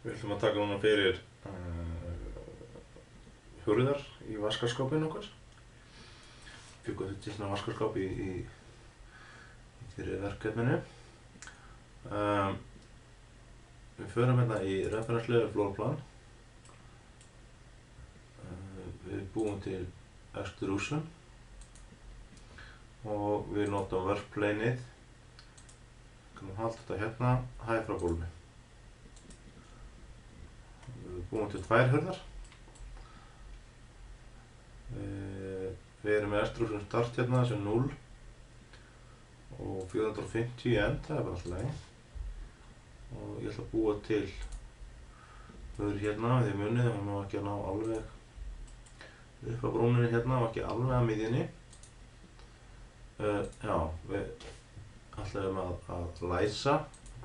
Við ætlum að taka núna fyrir hurðar í vaskarskapinu okkar. Byggum þetta til svona vaskarskap í fyrir verkefninu. Við förum hérna í reference level floorplan. Við búum til extrusion og við notum workplaneið. Við kannum halda þetta hérna hæð frá gólfi. Við búum til 2 hurðar. Við erum með extrusion start hérna sem 0 og 450 end, það bara alltaf leið. Og ég ætla að búa til hurð hérna, því munið það má ekki að ná alveg upp á brúninni hérna og ekki alveg að miðjunni. Já, við ætlum að læsa,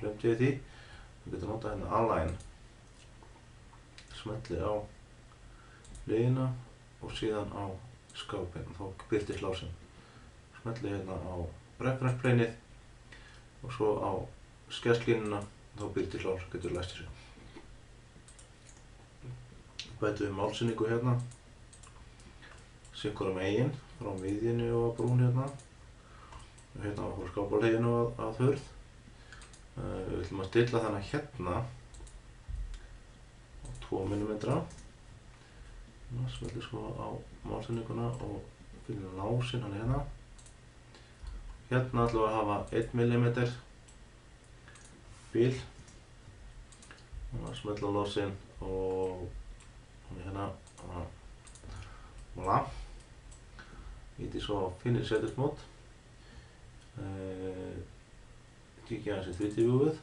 glemdi ég því. Við getum notað hérna align. Smelli á hliðina og síðan á skápinn, þá birtist lásinn. Smelli hérna á reference planeið og svo á skesslínuna, þá birtist lás, getur læst þessu. Bætum við málsynningu hérna, sikkur megin frá miðjunni og brún hérna. Og hérna á skápahliðinu að hurð. Við ætlum að stilla þennan hérna á 2 mm. Smelli svo á málsynninguna og finnum lásinn hann hérna. Hérna ætlum við að hafa 1 mm bil. Smelli á lásinn og hann hérna. Voilà. Íti svo á finish edit mode. Kíkja aðeins í 3D viewið.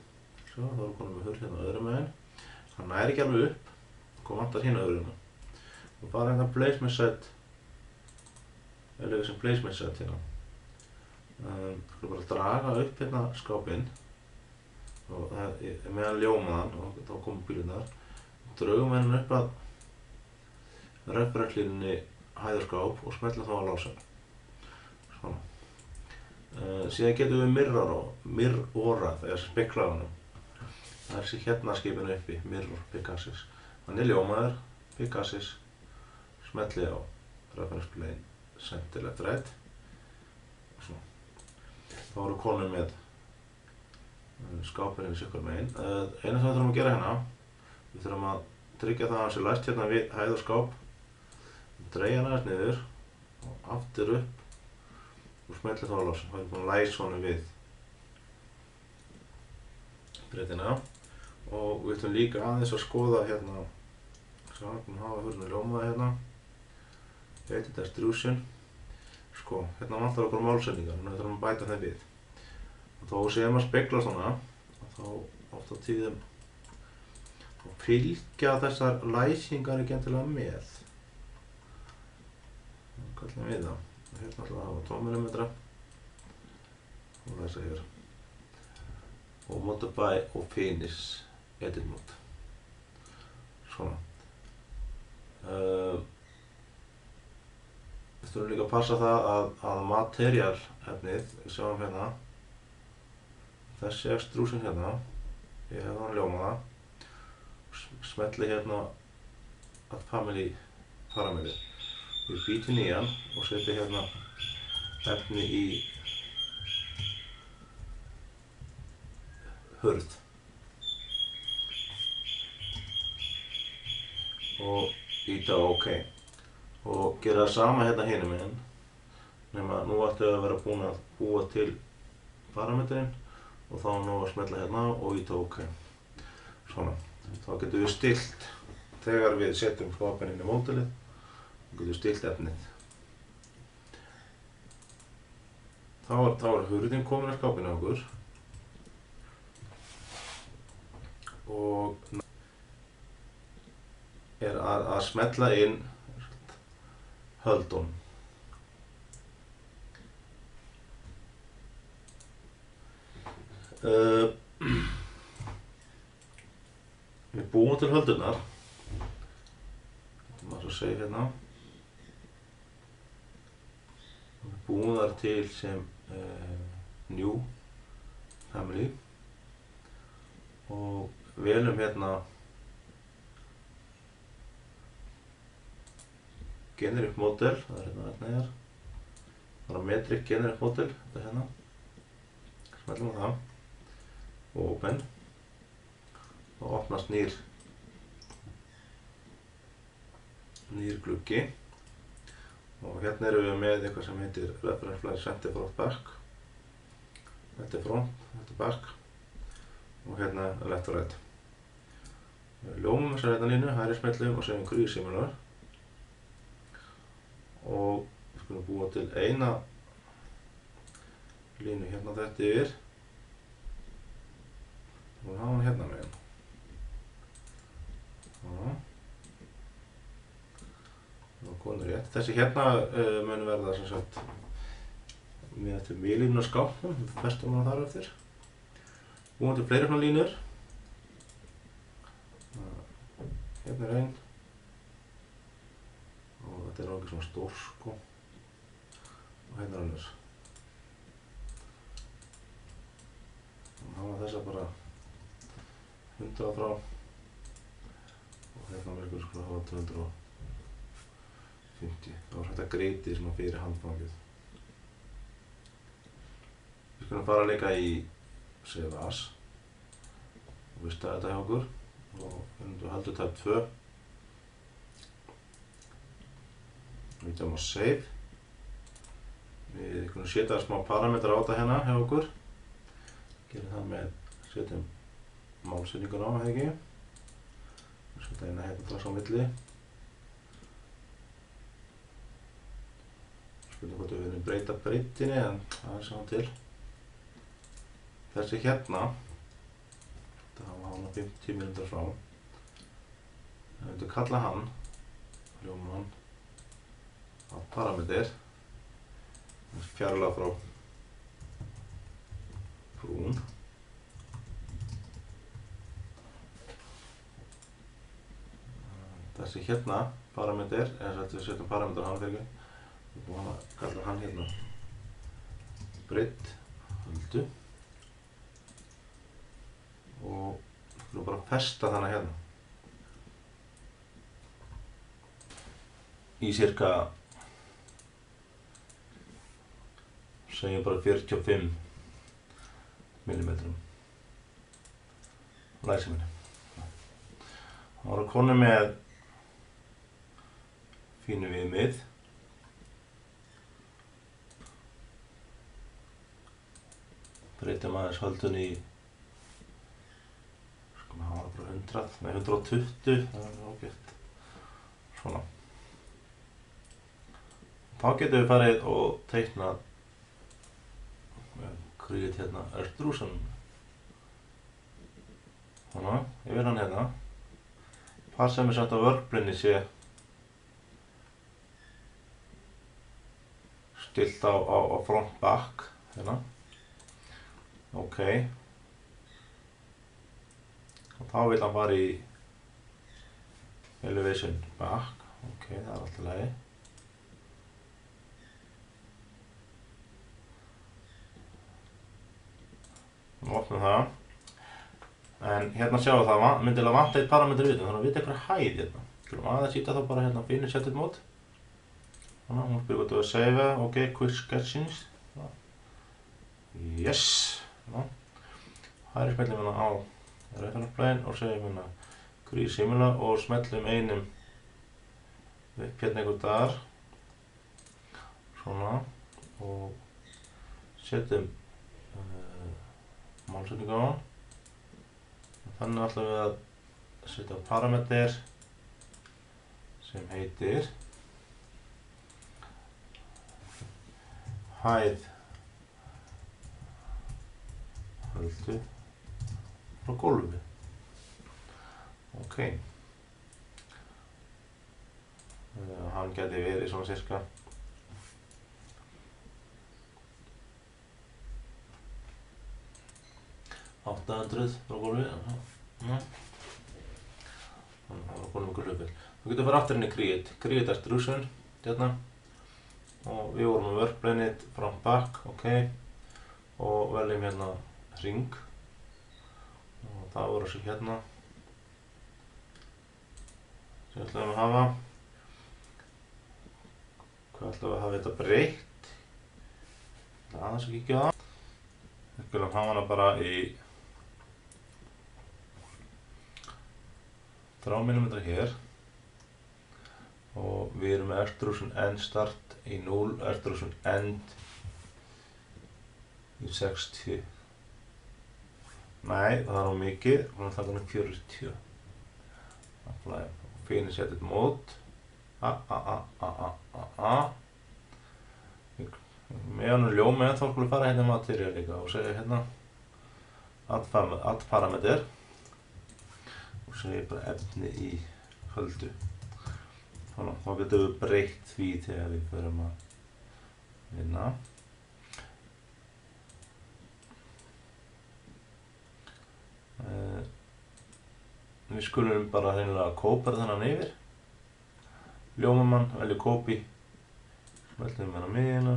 Svo, þá erum við komin með hurð hérna öðrum megin. Hann næri ekki alveg upp. Hvað vantar hérna hurðina? Og bara hérna placement set. Eða sem placement set hérna. Skulum bara draga upp hérna skápinn. Og það er meðan ljómaðan og þá komum bílurnar. Draugum hérna upp að reference línunni hæðarskáp og smellum þá á lása. Svona. Síðan getum við mirrorað eða speklað honum. Það er þessi hérna skipinu uppi, mirror, pick axis. Hann er ljómaður, pick axis, smelli á reference plane, center left right. Svona. Þá erum við konum með skápinn í sikkur megin. Eina sem við þurfum að gera hérna, við þurfum að tryggja það að hann sé læst hérna við hæð og skáp. Dreigja hann aðeins niður og aftur upp og smelli þá á lásin. Þá erum við búin að læsa honum við breytina. Og við ætlum líka aðeins að skoða hérna, svo við erum að hafa hurðinu ljómaða hérna. Edit extrusion. Sko, hérna vantar okkur málsendingar, þannig að við þurfum að bæta þeim við. Og þó séum að spegla svona, þá oft á tíðum fylgja þessar læsingar ekki endilega með. Kallum við það. Hérna ætlum við að hafa 2 mm og læsa hér. Og modify og finish edit mode. Svona. Við þurfum líka að passa það að material efnið, við sjáum hérna, þessi extrusion hérna, ég hef hann ljómaða, smelli hérna að family parameter. Við býtum í hann og setjum hérna efni í hurð. Og íta á OK. Og gera það sama hérna hinum megin. Nema nú ættum við að vera búin að búa til parameterinn og þá nú að smella hérna og íta á OK. Svona. Þá getum við stillt þegar við setjum skápinn inn í módelið. Þá getum við stillt efnið. Þá er hurðin komin á skápinn á okkur. Og er að smella inn höldun. Við búum til höldurnar. Þetta maður að segja hérna. Við búum þar til sem new family og velum hérna generic model, það hérna neðar. Parametric generic model, þetta hérna. Smellum á það. Og open. Þá opnast nýr gluggi. Og hérna erum við með eitthvað sem heitir reference flag center front back. Þetta front, þetta back. Og hérna left og right. Við ljómum þessar hérna línu, hægri smellum og segjum create similar. Og við skulum búa til eina línu hérna þetta yfir. Og hafa hann hérna megin. Og konur rétt. Þessi hérna mun verða sem sagt með eftir miðlínu og skápnum, festum hann þar eftir. Búum til fleiri svona línur. Hérna einn. Og þetta ekki svona stór sko. Og hérna önnur. Og hafa þessa bara 100 frá. Og hérna við skulum hafa 250. Það var þetta greitið svona fyrir handfangið. Við skulum fara líka í Save As. Og vista þetta hjá okkur. Og við höldum tab 2. Við ítum á Save. Við skulum setja smá parametra á þetta hérna hjá okkur. Gerum það með, setjum málsetningun á, eða ekki. Setja eina hérna strax á milli. Spurning hvort við viljum breyta breytinni, en aðeins á til. Þessi hérna, þetta hafa hann á 50 mínútur frá. Við myndum kalla hann, hljóma hann, á parameter. Fjarlægð frá brún. Þessi hérna, parameter, eða við setjum parameter á hann fyrir ekki. Við búum að kalla hann hérna breidd, höldu. Og við skulum bara festa þarna hérna. Í cirka, segjum bara 45 millimetrum. Læsi minni. Það voru konur með fínu viðmið. Breytum aðeins höldun í, sko maður hafa bara 100, nei 120, það ágætt. Svona. Þá getum við farið og teiknað, create hérna extrusion. Svona, yfir hann hérna. Passa mér samt að workplane sé stilt á front back hérna. Ok. Og þá vil hann fara í elevation back. Ok, það allt í lagi. Nú opnum það. En hérna sjáum það myndilega vanta eitt parameter við, þannig að við eitthvað hæð hérna. Skulum aðeins íta þá bara hérna finish edit mode. Þannig að hún spyrir hvort við save, ok, quick sketchings. Yes. Hægri smellum hérna á reference plane og segjum hérna create similar og smellum einum upp hérna einhver þar. Svona. Og setjum málsetningu á hann. Þannig ætlum við að setja parameter sem heitir hæð höldu frá gólfi. Ok. Hann gæti verið svona cirka 800 frá gólfi. Þannig að það var konum ykkur hlupir. Þú getur að fara aftur inn í create extrusion hérna. Og við vorum með workplane front back, ok. Og veljum hérna ring. Og það voru þessi hérna sem við ætlum að hafa. Hvað ætlum við að hafa þetta breytt? Aðeins að kíkja á það. Við skulum hafa hana bara í 3 mm hér. Og við erum með extrusion end start í 0, extrusion end í 60. Nei, það er nú mikið, við erum þakka með 40. Finish edit mode. Meðan við ljóma þá skulum við fara hérna í material líka og segja hérna add parameter og segja bara efni í höldu. Þannig að þá getum við breytt því þegar við förum að vinna. Við skulum bara hreinlega kópa þennan yfir. Ljómamann, velja copy, smeltum hérna miðjuna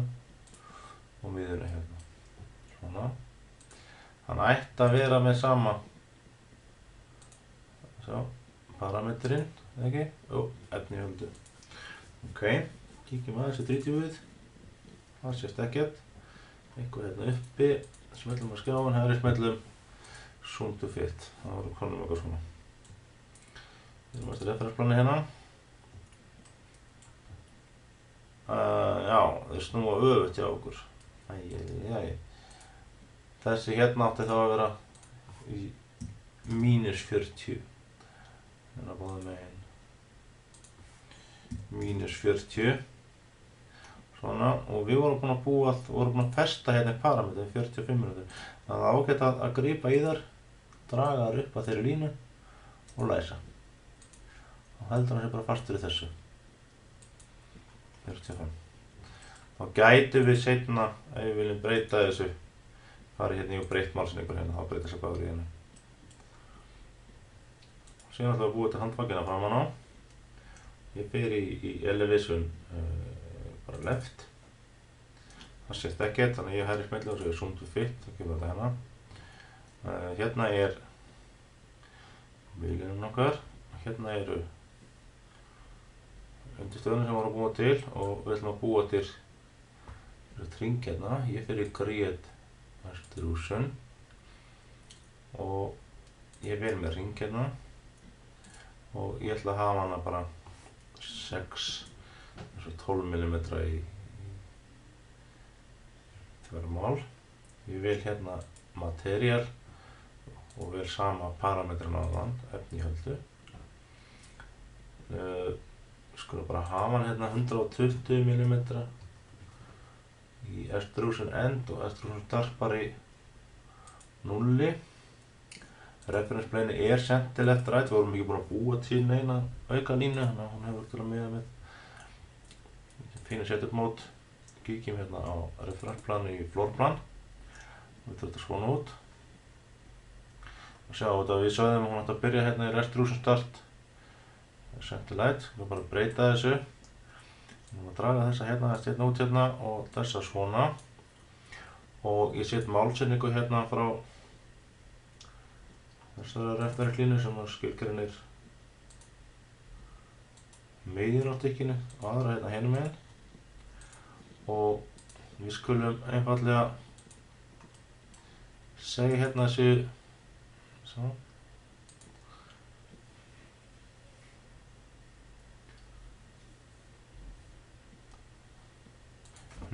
og miðjuna hérna. Svona. Hann ætti að vera með sama parametrinn, eða ekki? Jú, efni í höldu. Ok, kíkjum aðeins í 30-ið. Það sést ekkert. Eitthvað hérna uppi, smellum á skjáin, hægri smellum zoom to fit. Það voru konum eitthvað svona. Við erum eftir referensplani hérna. Já, þau snúa öfugt hjá okkur. Þessi hérna átti þá að vera í -40. Hérna báðum megin. -40. Svona, og við vorum búin að festa hérna í parametrin 45 minútur. Þannig að það er ágætt að grípa í þar, draga þar upp að þeirri línu og læsa. Og heldur hann sé bara fastur í þessu. 45. Þá gætum við seinna, ef við viljum breyta þessu, farið hérna í og breytt málsningur hérna, þá breyta þess að báður í hérna. Síðan ætlum við að búa til handfangina framan á. Ég fer í elevation bara left. Það sést ekkert, þannig að ég hægri smelli og segir zoom to fit, þá kemur þetta hérna. Hérna er bílinn okkar, hérna eru undirstöðunum sem við vorum að búa til og við ætlum að búa til hring hérna. Ég fer í create extrusion og ég vel með hring hérna og ég ætla að hafa hana bara 6, 12 mm í þvermál. Ég vel hérna material og vel sama parametrin á þann, efni í höldu. Skulum bara hafa hann hérna 120 mm í extrusion end og extrusion start bara í 0. Reference plane er sent til left right, við vorum ekki búin að búa til neina auka línu, þannig að hún hefur til að miða með. Finish edit mode, kíkjum hérna á reference plani í floor plan. Við þurfum þetta svona út. Og sjá þetta, við sögðum að hún ætti að byrja hérna í extrusion start. Sent til light, við bara breyta þessu. Við erum að draga þessa hérna út hérna og þessa svona. Og ég set málsetningu hérna frá þessari reference línu sem skilgreinir miðjuna á stykkinu og aðra hérna hinum megin. Og við skulum einfaldlega segja hérna þessu svo.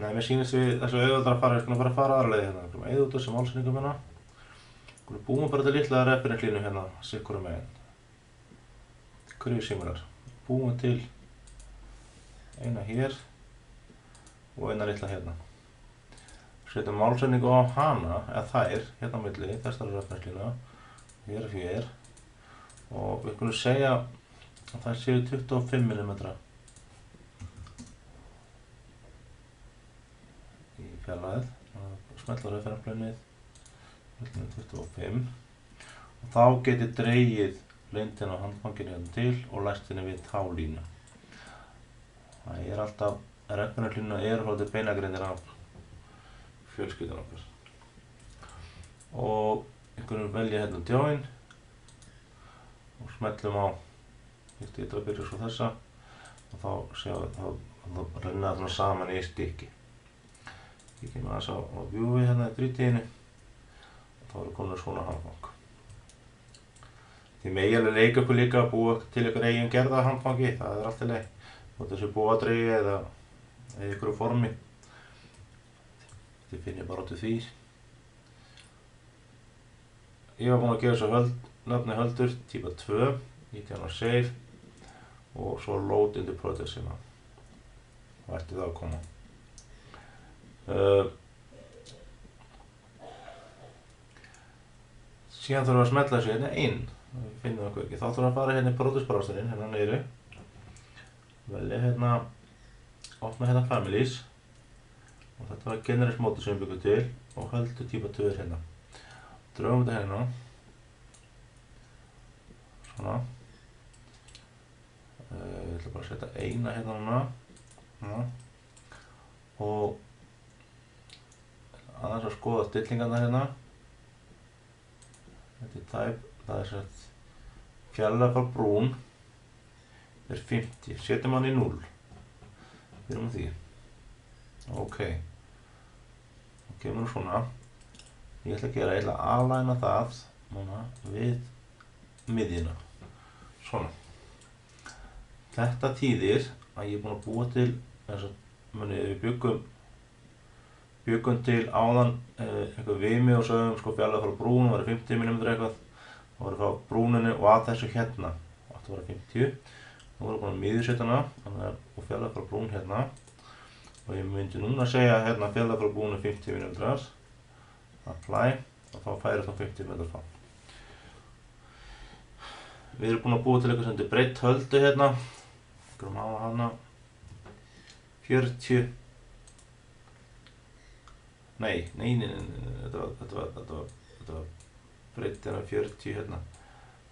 Nei, mér sýnist við þessu auðvöldar að fara, við skulum bara fara aðra leið hérna. Við skulum eyða út þessu málsetningum hérna. Við búum bara til litla reference línu hérna, sikkurum megin. Hverju similar. Búum til eina hér og eina litla hérna. Setjum málsetningu á hana, eða þær, hérna á milli, þessari reference línu, hér og hér. Og við skulum segja að þær séu 25 mm í fjarlægð. Smetla reference plánið. 25 og þá geti dregið lengdina á handfanginu hérna til og læst henni við þá línu. Það er alltaf, reference línuna eru haldið beinagreindir af fjölskyldunum okkar. Og einhvern velja hérna join og smellum á, ég ætla að byrja svo þessa og þá og þá renna það svona saman í stykki. Kíkjum aðeins á viewið hérna í 3D-inu og þá eru komin svona handfang. Þið megi alveg leika ykkur líka að búa til ykkur eigin gerða handfangi, það er allt í lagi. Þótt þessu búadregi eða ykkur formi. Þið finnir bara út í því. Ég var búinn að gefa þessu nafni höldur, típa 2, íkjan á save og svo load into project hérna. Og ætti það að koma. Síðan þurfum við að smella þessu hérna inn. Við finnum það ekki. Þá þurfum við að fara hérna í produce browserinn, hérna niðri. Velja hérna, opna hérna families. Og þetta var generate móti sem við byggum til og höldu típa 2 hérna. Drögum þetta hérna. Svona. Ég ætla bara að setja eina hérna núna. Og aðeins að skoða stillingarna hérna. Þetta er type, það er sett fjarlægð frá brún er 50, setjum hann í 0. Byrjum á því. Ok. Og kemur nú svona. Ég ætla að aligna það núna við miðjuna. Svona. Þetta þýðir að ég er búinn að búa til þess að við byggum til áðan eitthvað vimi og sögum sko fjarlægð frá brún var 50 mm eitthvað. Það var frá brúninu og að þessu hérna. Það var 50. Nú erum við búin að miðjusetja hana og fjarlægð frá brún hérna. Og ég myndi núna segja hérna fjarlægð frá brún er 50 mm. Apply og þá færi þá 50 mm frá. Við erum búin að búa til eitthvað sem heitir breytt höldu hérna. Við erum að hafa hana 40. Nei, þetta var breytt hérna 40 hérna.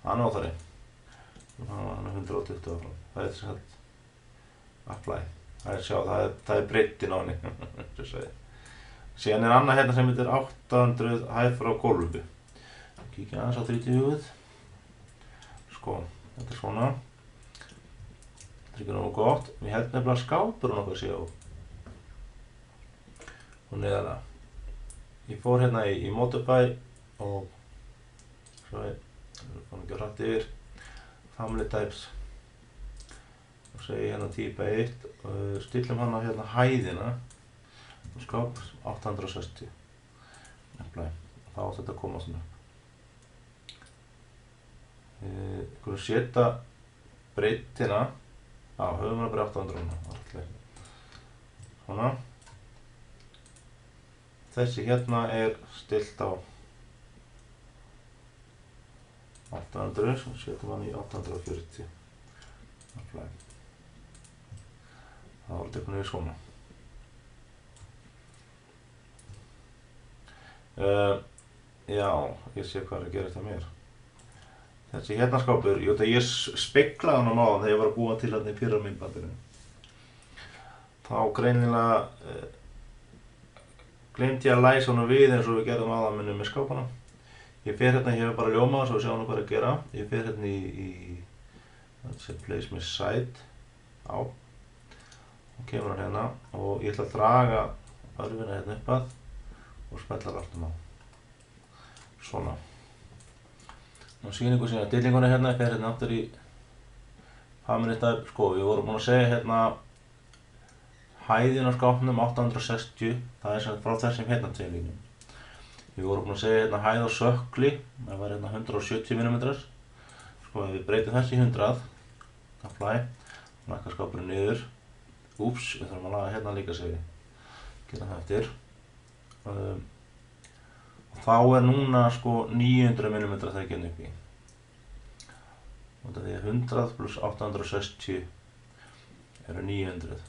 Það er óþarri. Það var hana 120 áfram. Það er þess að apply. Það er breyttin á henni. Síðan er annað hérna sem heitir 800 hæð frá gólfi. Kíkja aðeins á 3D-viewið. Sko, þetta er svona. Þetta er ekki nógu gott. Við heldum nefnilega skápurinn okkar sé á. Og neðarlega. Ég fór hérna í Modify og svo við fórum ekki hratt yfir Family Types og segi hérna típa 1 og stillum hana hérna hæðina og skáp 860. Apply. Þá átti þetta að koma svona upp. Við skulum setja breyttina á höfum hana bara 800 svona. Þessi hérna er stillt á 800, svo setjum hann í 840. Apply. Það var þetta eitthvað svona. Já, ég sé hvað er að gera þetta mér. Þessi hérna skápur, ég speklaði hann á náðan þegar ég var að búa til hérna í pyramídbandinu. Þá greinilega gleymdi ég að læsa honum við eins og við gerðum áðan með skápana. Ég fer hérna, ég hef bara ljómað svo við sjáum hvað er að gera. Ég fer hérna í place með side á og kemur hann hérna og ég ætla að draga örfina hérna upp að og smellar alltum á. Svona. Nú sýningu síðan að dillingunni hérna, ég fer hérna aftur í Family Type. Sko, við vorum búin að segja hérna hæðin á skápnum 860, það er sem frá þessum hérna teglínum. Við vorum búin að segja hérna hæð á sökkli, það var hérna 170 mm. Sko ef við breytum þessi í 100, apply, lækka skápurinn niður. Úps, við þurfum að laga hérna líka segi. Gera það eftir. Og þá er núna sko 900 mm þekjan upp í. Og þetta því að 100 plus 860 eru 900.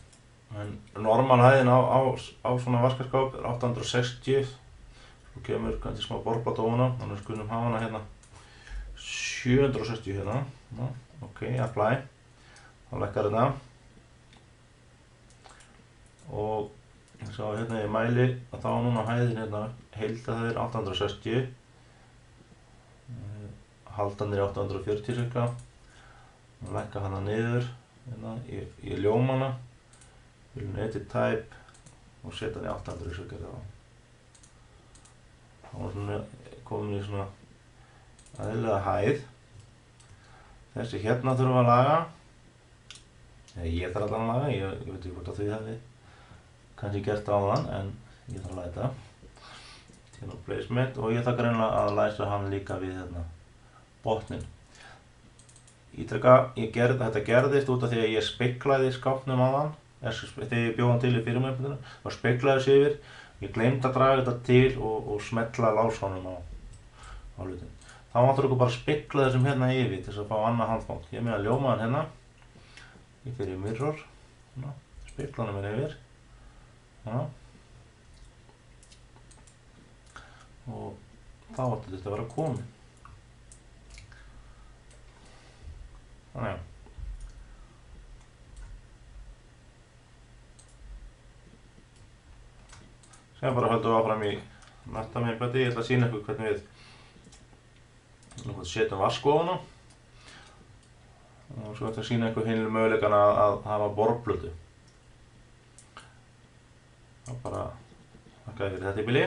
En normal hæðin á svona vaskaskáp er 860. Svo kemur kannski smá borðplata ofan á, þannig að við skulum hafa hana hérna 760 hérna. Ok, apply. Þá lækkar þetta. Og ég sá hérna í mæli að þá núna hæðin hérna heildahæðin 860. Haldanir 840 cirka. Lækka hana niður hérna í ljómana. Viljum edit type og setja hann í 800 eins og gerði á. Þá er svona komin í svona eðlilega hæð. Þessi hérna þurfum við að laga. Ég þarf allan að laga, ég veit ekki hvort að þau hefði kannski gert áðan, en ég þarf að laga þetta. Hérna á placement og ég þarf greinilega að læsa hann líka við hérna botninn. Þetta gerðist út af því að ég speklaði skápnum áðan, þegar ég bjó hann til í fyrirmyndinu, þá speklaði þessi yfir. Ég gleymdi að draga þetta til og smetla lásunum á hlutin. Þá vantar okkur bara að spekla þessum hérna yfir til þess að fá annað handfang. Ég er með að ljóma hann hérna. Ég fer í mirror, spekla hann yfir. Og þá átti þetta að vera komið. Þannig að Sér bara höldum við áfram í næsta myndbandi. Ég ætla að sýna ykkur hvernig við setjum vask ofan á. Og svo ætla ég að sýna ykkur hinlega möguleikana að hafa borplötu. Það bara þakka fyrir þetta í bili.